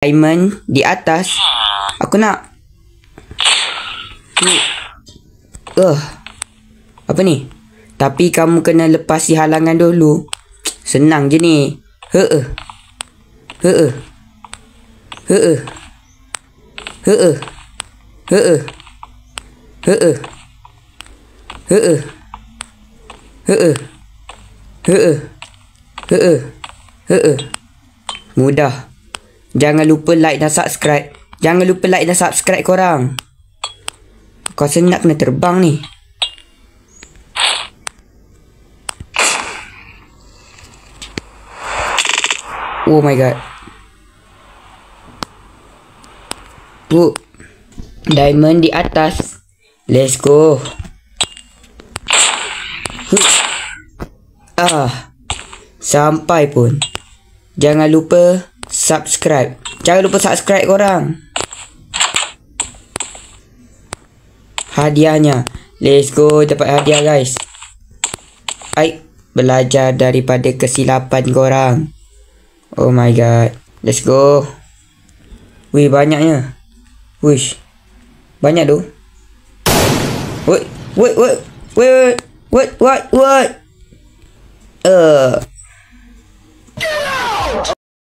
Diamond di atas. Aku nak. Apa ni? Tapi kamu kena lepasi halangan dulu. Senang je ni. Mudah. Jangan lupa like dan subscribe. Jangan lupa like dan subscribe korang. Kau senang kena terbang ni. Oh my god. Diamond di atas. Let's go. Sampai pun. Jangan lupa subscribe. Jangan lupa subscribe korang. Hadiahnya. Let's go. Dapat hadiah guys. Belajar daripada kesilapan korang. Oh my god. Let's go. Wih, banyaknya. Wish. Banyak tu. What?